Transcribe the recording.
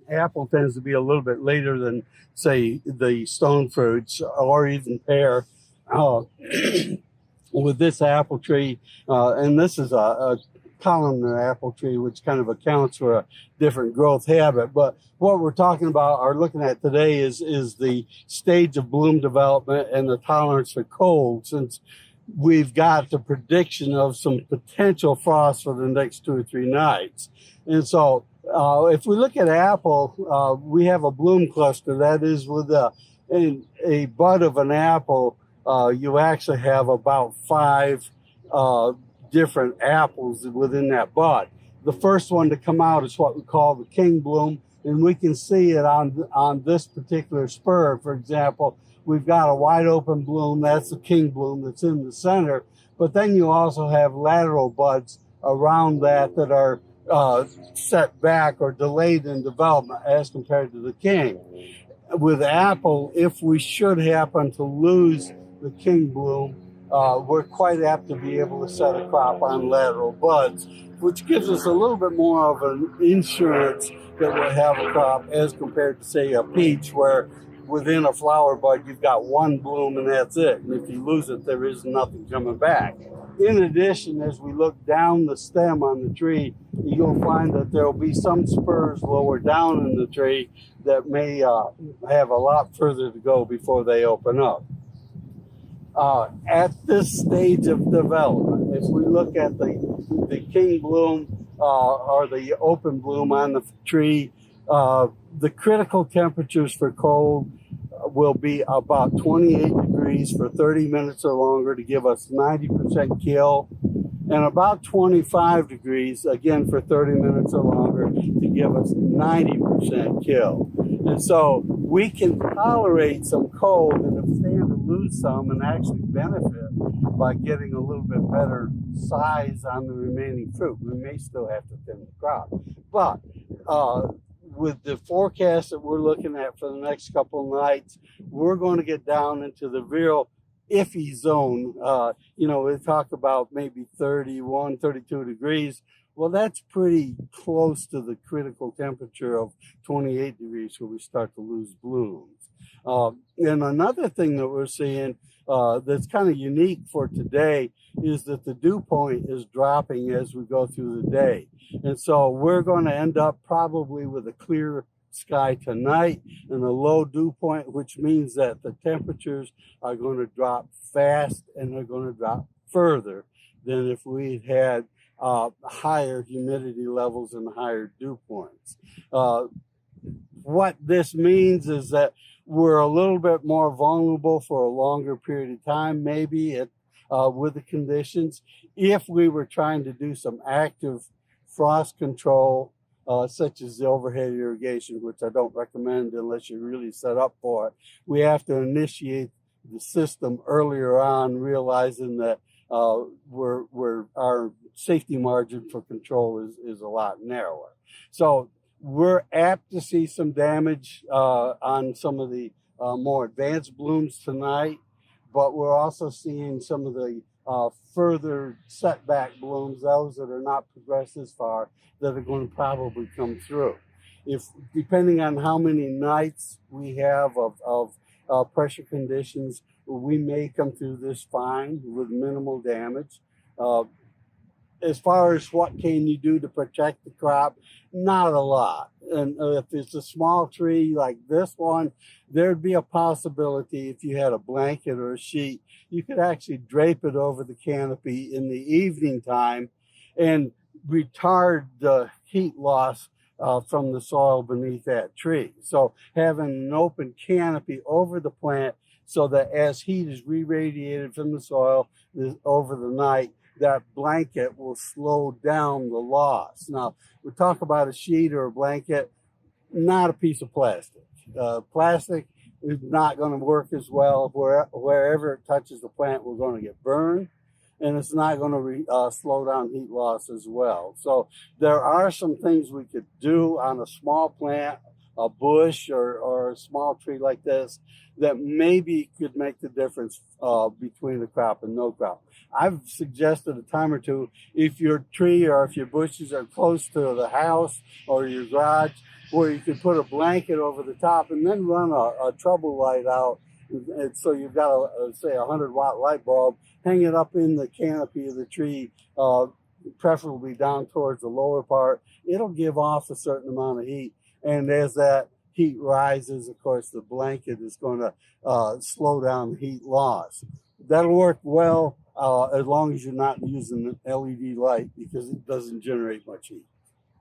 apple tends to be a little bit later than, say, the stone fruits or even pear. Uh, with this apple tree, and this is a columnar apple tree, which kind of accounts for a different growth habit. But what we're talking about or looking at today is the stage of bloom development and the tolerance for cold, since we've got the prediction of some potential frost for the next 2 or 3 nights. And so if we look at apple, we have a bloom cluster that is with a bud of an apple. You actually have about 5 different apples within that bud. The first one to come out is what we call the king bloom, and we can see it on this particular spur. For example, we've got a wide open bloom. That's the king bloom that's in the center. But then you also have lateral buds around that are set back or delayed in development as compared to the king. With apple, if we should happen to lose the king bloom, we're quite apt to be able to set a crop on lateral buds, which gives us a little bit more of an insurance that we'll have a crop as compared to, say, a peach, where within a flower bud you've got one bloom and that's it. And if you lose it, there is nothing coming back. In addition, as we look down the stem on the tree, you'll find that there will be some spurs lower down in the tree that may have a lot further to go before they open up. At this stage of development, if we look at the king bloom or the open bloom on the tree, the critical temperatures for cold will be about 28 degrees for 30 minutes or longer to give us 90% kill, and about 25 degrees, again, for 30 minutes or longer to give us 90% kill. And so we can tolerate some cold and stand to lose some and actually benefit by getting a little bit better size on the remaining fruit. We may still have to thin the crop. But with the forecast that we're looking at for the next couple of nights, we're going to get down into the real iffy zone. We talk about maybe 31, 32 degrees. Well, that's pretty close to the critical temperature of 28 degrees where we start to lose blooms. And another thing that we're seeing that's kind of unique for today is that the dew point is dropping as we go through the day. And so we're going to end up probably with a clear sky tonight and a low dew point, which means that the temperatures are going to drop fast and they're going to drop further than if we had higher humidity levels and higher dew points. What this means is that we're a little bit more vulnerable for a longer period of time, maybe with the conditions. If we were trying to do some active frost control, such as the overhead irrigation, which I don't recommend unless you're really set up for it, we have to initiate the system earlier on, realizing that our safety margin for control is a lot narrower. So we're apt to see some damage on some of the more advanced blooms tonight, but we're also seeing some of the further setback blooms, those that are not progressed as far, that are going to probably come through. If depending on how many nights we have of pressure conditions, we may come through this fine with minimal damage. As far as what can you do to protect the crop, not a lot. And if it's a small tree like this one, there'd be a possibility if you had a blanket or a sheet, you could actually drape it over the canopy in the evening time and retard the heat loss from the soil beneath that tree. So having an open canopy over the plant so that as heat is re-radiated from the soil over the night, that blanket will slow down the loss. Now, we talk about a sheet or a blanket, not a piece of plastic. Plastic is not going to work as well. Wherever it touches the plant, we're going to get burned, and it's not going to slow down heat loss as well. So there are some things we could do on a small plant a bush or a small tree like this that maybe could make the difference between a crop and no crop. I've suggested a time or two, if your tree or if your bushes are close to the house or your garage, where you could put a blanket over the top and then run a trouble light out. And so you've got say a 100-watt light bulb, hang it up in the canopy of the tree, preferably down towards the lower part. It'll give off a certain amount of heat. And as that heat rises, of course, the blanket is going to slow down the heat loss. That'll work well as long as you're not using an LED light, because it doesn't generate much heat.